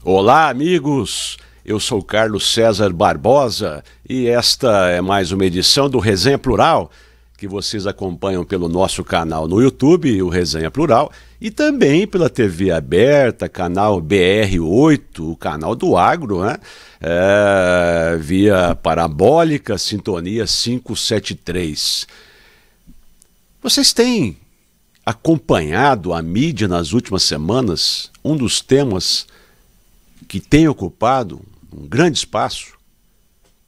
Olá, amigos! Eu sou Carlos César Barbosa e esta é mais uma edição do Resenha Plural, que vocês acompanham pelo nosso canal no YouTube, o Resenha Plural, e também pela TV aberta, canal BR8, o canal do Agro, né? Via parabólica, sintonia 573. Vocês têm acompanhado a mídia nas últimas semanas? Um dos temas que tem ocupado um grande espaço: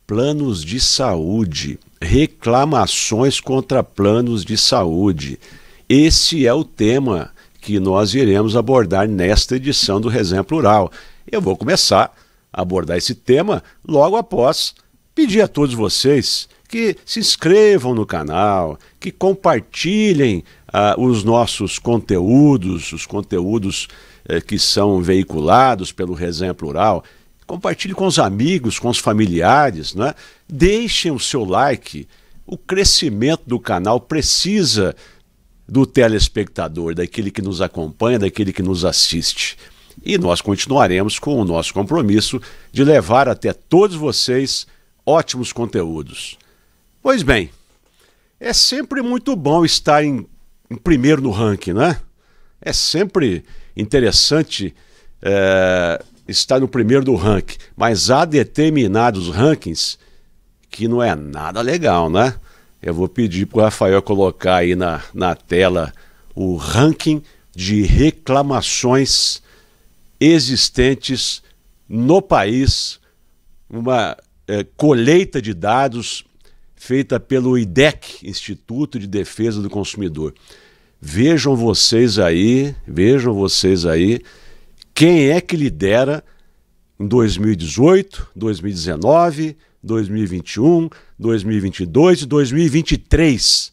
planos de saúde, reclamações contra planos de saúde. Esse é o tema que nós iremos abordar nesta edição do Resenha Plural. Eu vou começar a abordar esse tema logo após pedir a todos vocês que se inscrevam no canal, que compartilhem os nossos conteúdos, os conteúdos que são veiculados pelo Resenha Plural. Compartilhe com os amigos, com os familiares, né? Deixem o seu like. O crescimento do canal precisa do telespectador, daquele que nos acompanha, daquele que nos assiste. E nós continuaremos com o nosso compromisso de levar até todos vocês ótimos conteúdos. Pois bem, é sempre muito bom estar em primeiro no ranking, né? É sempre interessante estar no primeiro do ranking, mas há determinados rankings que não é nada legal, né? Eu vou pedir para o Rafael colocar aí na tela o ranking de reclamações existentes no país, uma colheita de dados feita pelo IDEC, Instituto de Defesa do Consumidor. Vejam vocês aí, quem é que lidera em 2018, 2019, 2021, 2022 e 2023.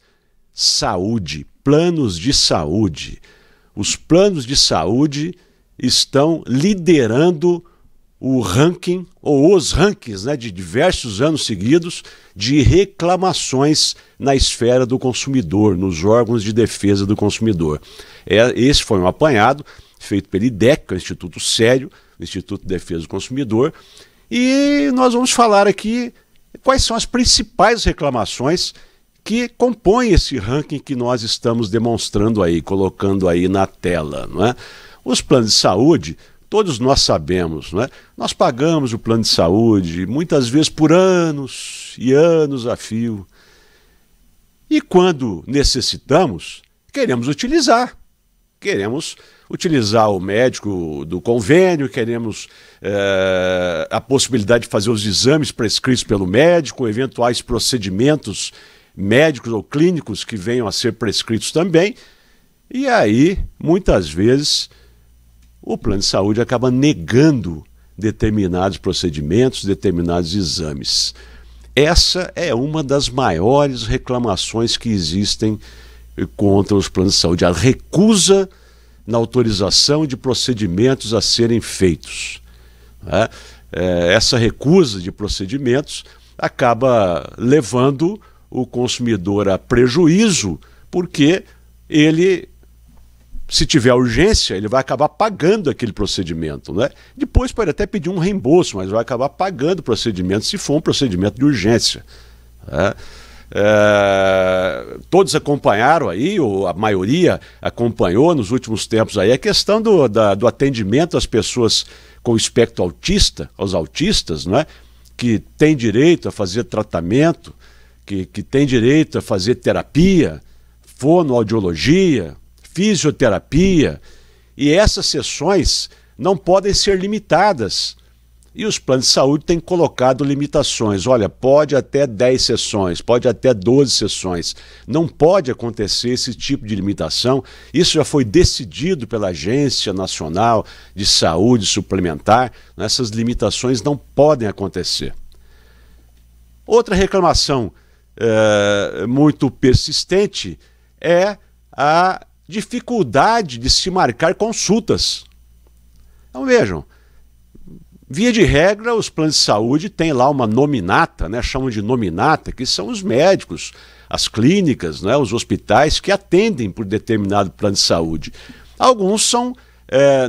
Saúde, planos de saúde. Os planos de saúde estão liderando o ranking, ou os rankings, né, de diversos anos seguidos de reclamações na esfera do consumidor, nos órgãos de defesa do consumidor. Esse foi um apanhado feito pelo IDEC, que é um instituto sério, o Instituto de Defesa do Consumidor, e nós vamos falar aqui quais são as principais reclamações que compõem esse ranking que nós estamos demonstrando aí, colocando aí na tela, não é? Os planos de saúde, todos nós sabemos, não é? Nós pagamos o plano de saúde muitas vezes por anos e anos a fio, e quando necessitamos, queremos utilizar o médico do convênio, queremos a possibilidade de fazer os exames prescritos pelo médico, eventuais procedimentos médicos ou clínicos que venham a ser prescritos também. E aí, muitas vezes, o plano de saúde acaba negando determinados procedimentos, determinados exames. Essa é uma das maiores reclamações que existem contra os planos de saúde, a recusa na autorização de procedimentos a serem feitos. Essa recusa de procedimentos acaba levando o consumidor a prejuízo, porque ele, se tiver urgência, ele vai acabar pagando aquele procedimento, né? Depois pode até pedir um reembolso, mas vai acabar pagando o procedimento se for um procedimento de urgência. Todos acompanharam aí, ou a maioria acompanhou nos últimos tempos aí, a questão do atendimento às pessoas com espectro autista, aos autistas, né? Que têm direito a fazer tratamento, que têm direito a fazer terapia, fonoaudiologia, fisioterapia, e essas sessões não podem ser limitadas. E os planos de saúde têm colocado limitações. Olha, pode até 10 sessões, pode até 12 sessões. Não pode acontecer esse tipo de limitação. Isso já foi decidido pela Agência Nacional de Saúde Suplementar. Essas limitações não podem acontecer. Outra reclamação muito persistente é a dificuldade de se marcar consultas. Então vejam, Via de regra, os planos de saúde têm lá uma nominata, né, chamam de nominata, que são os médicos, as clínicas, né, os hospitais que atendem por determinado plano de saúde. Alguns são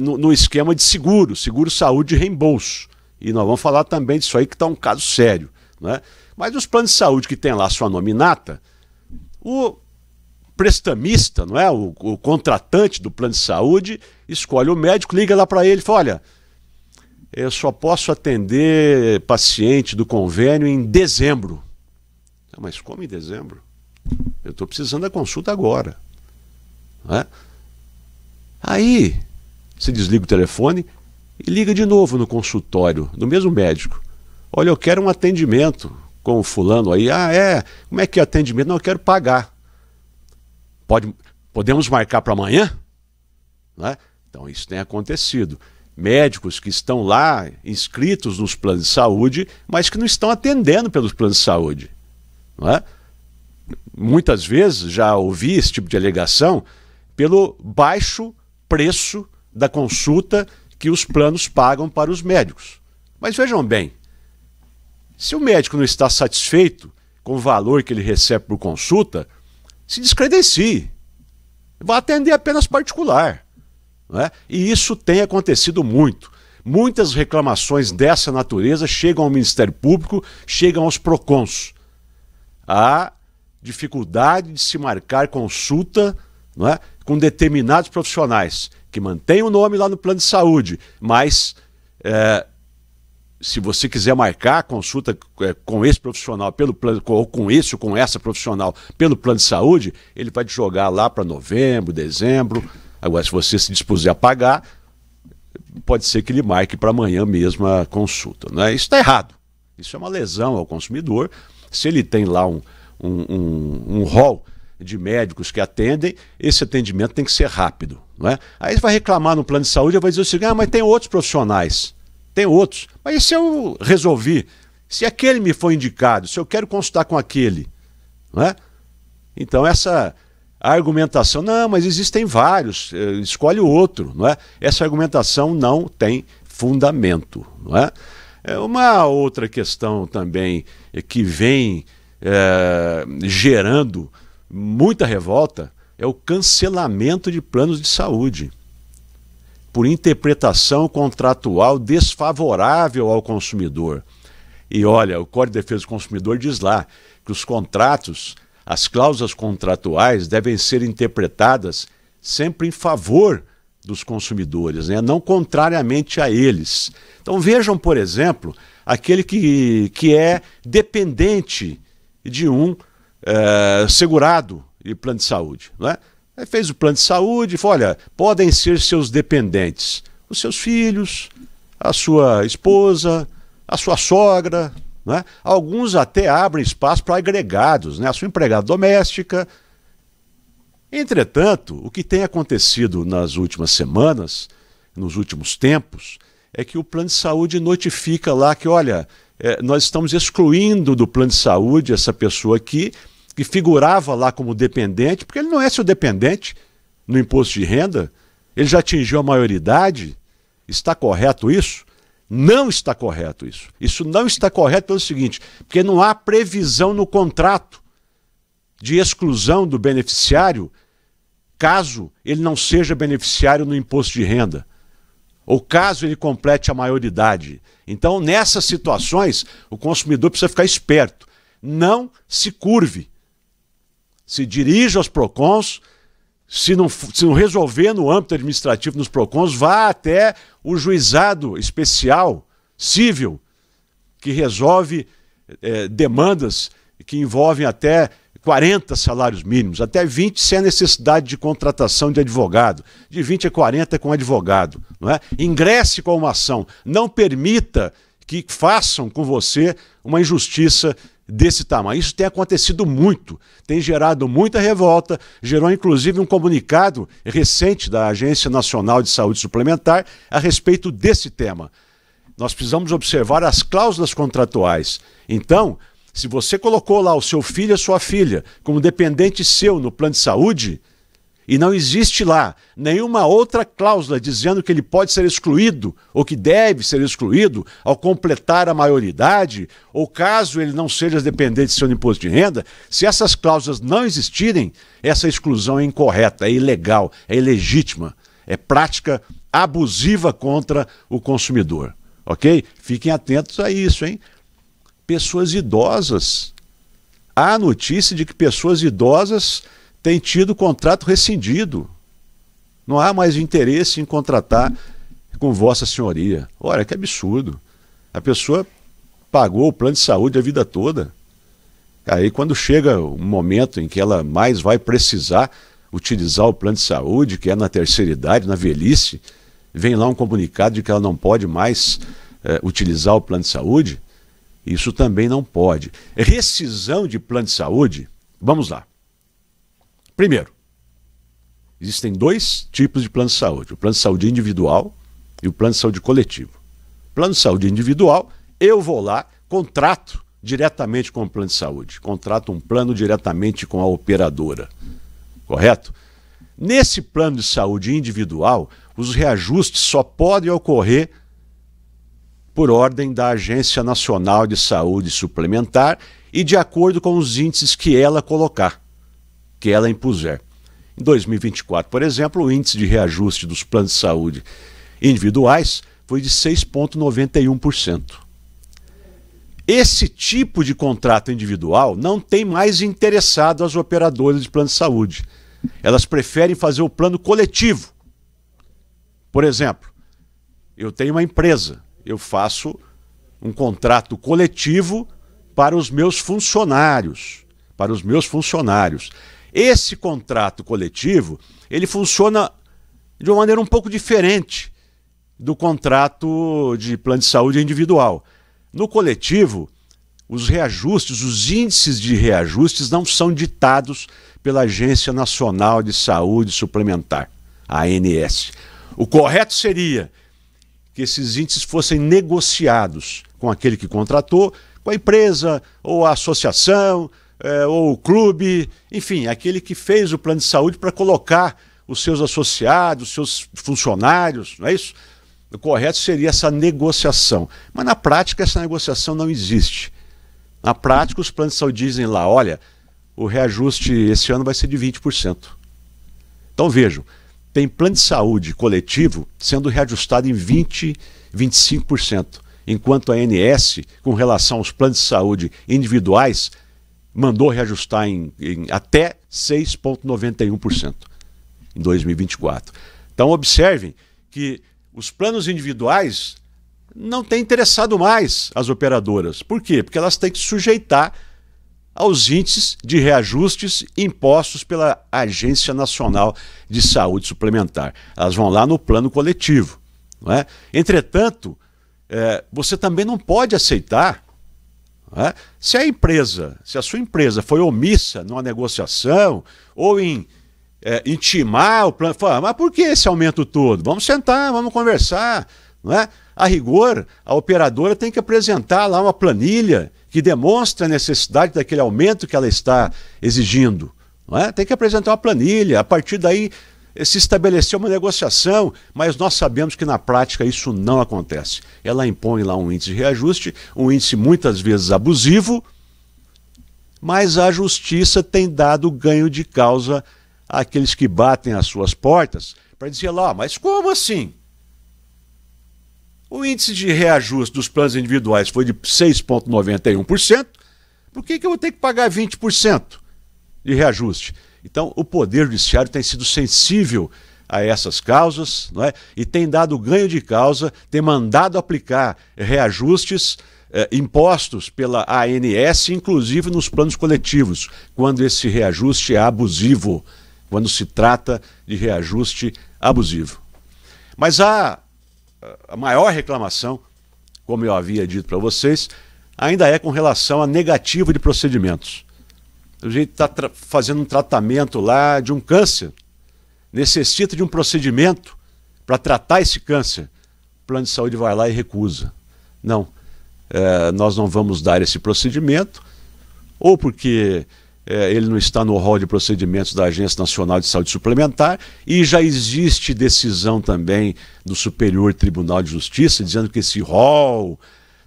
no esquema de seguro-saúde e reembolso. E nós vamos falar também disso aí, que está um caso sério, né? Mas os planos de saúde que tem lá sua nominata, o prestamista, não é? O contratante do plano de saúde escolhe o médico, liga lá para ele e fala: olha, eu só posso atender paciente do convênio em dezembro. Mas como em dezembro? Eu estou precisando da consulta agora. Não é? Aí, você desliga o telefone e liga de novo no consultório, do mesmo médico. Olha, eu quero um atendimento com o fulano aí. Ah, é? Como é que é atendimento? Não, eu quero pagar. Podemos marcar para amanhã? Não é? Então, isso tem acontecido. Médicos que estão lá inscritos nos planos de saúde, mas que não estão atendendo pelos planos de saúde. Não é? Muitas vezes já ouvi esse tipo de alegação pelo baixo preço da consulta que os planos pagam para os médicos. Mas vejam bem, se o médico não está satisfeito com o valor que ele recebe por consulta, se descredencie. Vai atender apenas particular. Não é? E isso tem acontecido muito. Muitas reclamações dessa natureza chegam ao Ministério Público, chegam aos PROCONs. Há dificuldade de se marcar consulta, não é, com determinados profissionais que mantêm o nome lá no plano de saúde, mas se você quiser marcar a consulta com esse profissional pelo plano, ou com esse ou com essa profissional pelo plano de saúde, ele vai te jogar lá para novembro, dezembro. Agora, se você se dispuser a pagar, pode ser que ele marque para amanhã mesmo a consulta. Né? Isso está errado. Isso é uma lesão ao consumidor. Se ele tem lá um rol de médicos que atendem, esse atendimento tem que ser rápido. Não é? Aí você vai reclamar no plano de saúde e vai dizer o seguinte: ah, mas tem outros profissionais. Tem outros. Mas e se eu resolvi? Se aquele me foi indicado, se eu quero consultar com aquele? Não é? Então essa argumentação, não, mas existem vários, escolhe o outro. Não é? Essa argumentação não tem fundamento. Não é? Uma outra questão também que vem gerando muita revolta é o cancelamento de planos de saúde por interpretação contratual desfavorável ao consumidor. E olha, o Código de Defesa do Consumidor diz lá que os contratos, as cláusulas contratuais devem ser interpretadas sempre em favor dos consumidores, né? Não contrariamente a eles. Então vejam, por exemplo, aquele que é dependente de um segurado de plano de saúde, não é? Aí fez o plano de saúde e falou: olha, podem ser seus dependentes, os seus filhos, a sua esposa, a sua sogra, não é? Alguns até abrem espaço para agregados, né? A sua empregada doméstica. Entretanto, o que tem acontecido nas últimas semanas, nos últimos tempos, é que o plano de saúde notifica lá que, olha, nós estamos excluindo do plano de saúde essa pessoa aqui, que figurava lá como dependente, porque ele não é seu dependente no imposto de renda, ele já atingiu a maioridade. Está correto isso? Não está correto isso. Isso não está correto pelo seguinte, porque não há previsão no contrato de exclusão do beneficiário caso ele não seja beneficiário no imposto de renda, ou caso ele complete a maioridade. Então, nessas situações, o consumidor precisa ficar esperto. Não se curve. Se dirija aos PROCONs, se não resolver no âmbito administrativo nos PROCONs, vá até o juizado especial civil, que resolve demandas que envolvem até 40 salários mínimos, até 20 sem a necessidade de contratação de advogado, de 20 a 40 com advogado. Não é? Ingresse com uma ação, não permita que façam com você uma injustiça desse tamanho. Isso tem acontecido muito, tem gerado muita revolta, gerou inclusive um comunicado recente da Agência Nacional de Saúde Suplementar a respeito desse tema. Nós precisamos observar as cláusulas contratuais. Então, se você colocou lá o seu filho e a sua filha como dependente seu no plano de saúde E não existe lá nenhuma outra cláusula dizendo que ele pode ser excluído ou que deve ser excluído ao completar a maioridade ou caso ele não seja dependente de seu imposto de renda. Se essas cláusulas não existirem, essa exclusão é incorreta, é ilegal, é ilegítima, é prática abusiva contra o consumidor. Ok? Fiquem atentos a isso, hein? Pessoas idosas. Há notícia de que pessoas idosas têm tido contrato rescindido. Não há mais interesse em contratar com Vossa Senhoria. Olha, que absurdo. A pessoa pagou o plano de saúde a vida toda. Aí quando chega o momento em que ela mais vai precisar utilizar o plano de saúde, que é na terceira idade, na velhice, vem lá um comunicado de que ela não pode mais utilizar o plano de saúde. Isso também não pode. Rescisão de plano de saúde, vamos lá. Primeiro, existem dois tipos de plano de saúde. O plano de saúde individual e o plano de saúde coletivo. Plano de saúde individual, eu vou lá, contrato diretamente com o plano de saúde. Contrato um plano diretamente com a operadora. Correto? Nesse plano de saúde individual, os reajustes só podem ocorrer por ordem da Agência Nacional de Saúde Suplementar e de acordo com os índices que ela colocar, que ela impuser. Em 2024, por exemplo, o índice de reajuste dos planos de saúde individuais foi de 6,91%. Esse tipo de contrato individual não tem mais interessado as operadoras de plano de saúde. Elas preferem fazer o plano coletivo. Por exemplo, eu tenho uma empresa, eu faço um contrato coletivo para os meus funcionários. Esse contrato coletivo, ele funciona de uma maneira um pouco diferente do contrato de plano de saúde individual. No coletivo, os reajustes, os índices de reajustes não são ditados pela Agência Nacional de Saúde Suplementar, a ANS. O correto seria que esses índices fossem negociados com aquele que contratou, com a empresa, ou a associação, ou o clube, enfim, aquele que fez o plano de saúde para colocar os seus associados, os seus funcionários, não é isso? O correto seria essa negociação. Mas na prática essa negociação não existe. Na prática os planos de saúde dizem lá, olha, o reajuste esse ano vai ser de 20%. Então vejam, tem plano de saúde coletivo sendo reajustado em 20%, 25%, enquanto a ANS, com relação aos planos de saúde individuais, mandou reajustar em até 6,91% em 2024. Então observem que os planos individuais não têm interessado mais as operadoras. Por quê? Porque elas têm que sujeitar aos índices de reajustes impostos pela Agência Nacional de Saúde Suplementar. Elas vão lá no plano coletivo, não é? Entretanto, você também não pode aceitar, não é? Se a sua empresa foi omissa numa negociação ou em intimar o plano, fala, mas por que esse aumento todo? Vamos sentar, vamos conversar, não é? A rigor, a operadora tem que apresentar lá uma planilha que demonstra a necessidade daquele aumento que ela está exigindo. Não é? Tem que apresentar uma planilha, a partir daí se estabelecer uma negociação, mas nós sabemos que na prática isso não acontece. Ela impõe lá um índice de reajuste, um índice muitas vezes abusivo, mas a justiça tem dado ganho de causa àqueles que batem às suas portas para dizer lá, mas como assim? O índice de reajuste dos planos individuais foi de 6,91%, por que eu vou ter que pagar 20% de reajuste? Então, o Poder Judiciário tem sido sensível a essas causas, não é? E tem dado ganho de causa, tem mandado aplicar reajustes impostos pela ANS, inclusive nos planos coletivos, quando esse reajuste é abusivo, quando se trata de reajuste abusivo. Mas a maior reclamação, como eu havia dito para vocês, ainda é com relação à negativa de procedimentos. O jeito está fazendo um tratamento lá de um câncer, necessita de um procedimento para tratar esse câncer. O plano de saúde vai lá e recusa. Não, nós não vamos dar esse procedimento, ou porque ele não está no rol de procedimentos da Agência Nacional de Saúde Suplementar, e já existe decisão também do Superior Tribunal de Justiça dizendo que esse rol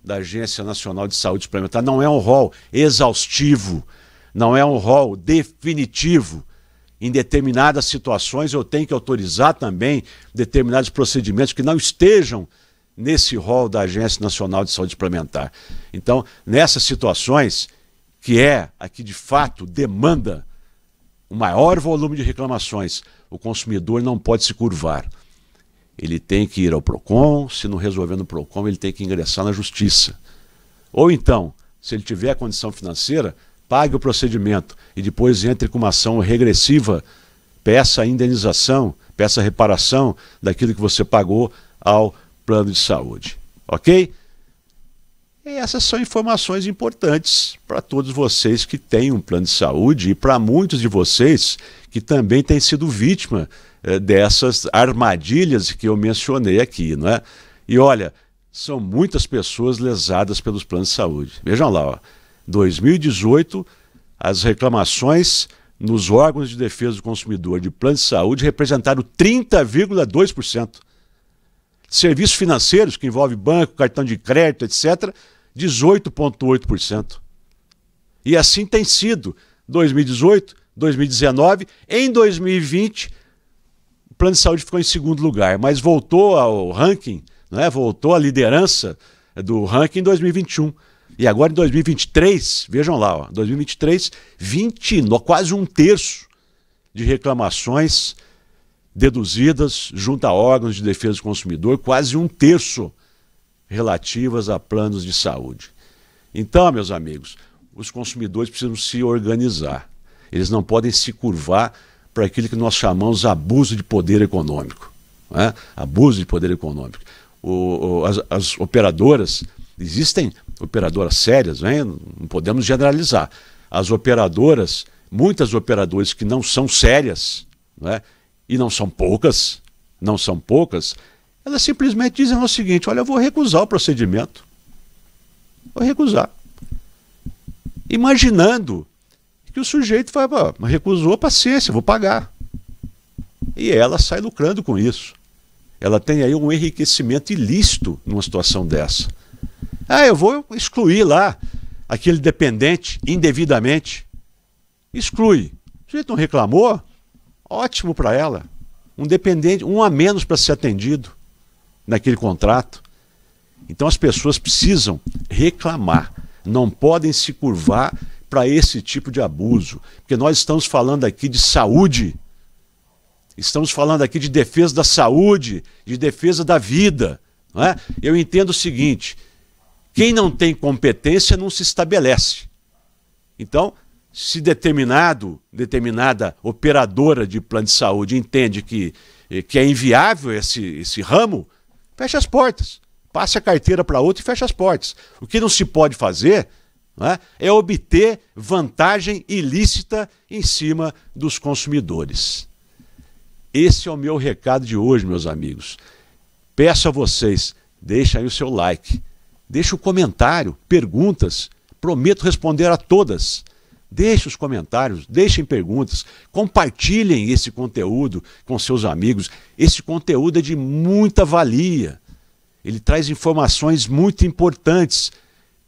da Agência Nacional de Saúde Suplementar não é um rol exaustivo, não é um rol definitivo. Em determinadas situações eu tenho que autorizar também determinados procedimentos que não estejam nesse rol da Agência Nacional de Saúde Suplementar. Então, nessas situações, que é a que de fato demanda o maior volume de reclamações, o consumidor não pode se curvar. Ele tem que ir ao PROCON, se não resolver no PROCON, ele tem que ingressar na Justiça. Ou então, se ele tiver a condição financeira, pague o procedimento e depois entre com uma ação regressiva, peça a indenização, peça a reparação daquilo que você pagou ao plano de saúde. Ok? E essas são informações importantes para todos vocês que têm um plano de saúde e para muitos de vocês que também têm sido vítima dessas armadilhas que eu mencionei aqui, não é? E olha, são muitas pessoas lesadas pelos planos de saúde. Vejam lá, ó, 2018, as reclamações nos órgãos de defesa do consumidor de plano de saúde representaram 30,2%. Serviços financeiros, que envolve banco, cartão de crédito, etc., 18,8%. E assim tem sido 2018, 2019, em 2020, o plano de saúde ficou em segundo lugar, mas voltou ao ranking, né? Voltou à liderança do ranking em 2021. E agora em 2023, vejam lá, ó, 2023, quase um terço de reclamações deduzidas junto a órgãos de defesa do consumidor, quase um terço relativas a planos de saúde. Então, meus amigos, os consumidores precisam se organizar. Eles não podem se curvar para aquilo que nós chamamos abuso de poder econômico. Né? Abuso de poder econômico. As operadoras, existem operadoras sérias, né? Não podemos generalizar. As operadoras, muitas operadoras que não são sérias, né? E não são poucas, elas simplesmente dizem o seguinte: olha, eu vou recusar o procedimento. Vou recusar. Imaginando que o sujeito vai, recusou, paciência, vou pagar. E ela sai lucrando com isso. Ela tem aí um enriquecimento ilícito numa situação dessa. Ah, eu vou excluir lá aquele dependente indevidamente. Exclui. O sujeito não reclamou? Ótimo para ela. Um dependente, um a menos para ser atendido naquele contrato. Então as pessoas precisam reclamar, não podem se curvar para esse tipo de abuso, porque nós estamos falando aqui de saúde, estamos falando aqui de defesa da saúde, de defesa da vida, não é? Eu entendo o seguinte: quem não tem competência não se estabelece. Então, se determinada operadora de plano de saúde entende que é inviável esse ramo, fecha as portas, passe a carteira para outro e fecha as portas. O que não se pode fazer, não é obter vantagem ilícita em cima dos consumidores. Esse é o meu recado de hoje, meus amigos. Peço a vocês, deixem aí o seu like, deixe o comentário, perguntas, prometo responder a todas. Deixe os comentários, deixem perguntas, compartilhem esse conteúdo com seus amigos. Esse conteúdo é de muita valia. Ele traz informações muito importantes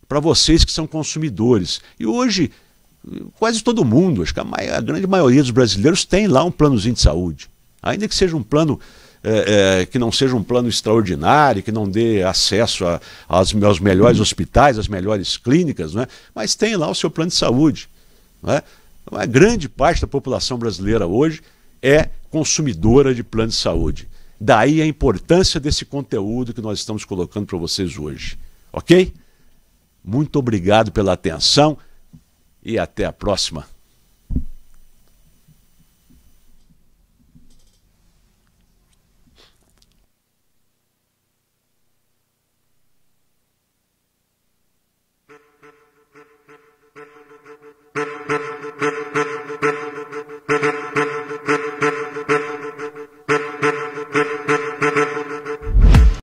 para vocês que são consumidores. E hoje, quase todo mundo, acho que a grande maioria dos brasileiros tem lá um planozinho de saúde. Ainda que seja um plano que não seja um plano extraordinário, que não dê acesso aos melhores hospitais, às melhores clínicas, não é? Mas tem lá o seu plano de saúde. Não é? Uma grande parte da população brasileira hoje é consumidora de plano de saúde. Daí a importância desse conteúdo que nós estamos colocando para vocês hoje. Ok? Muito obrigado pela atenção e até a próxima.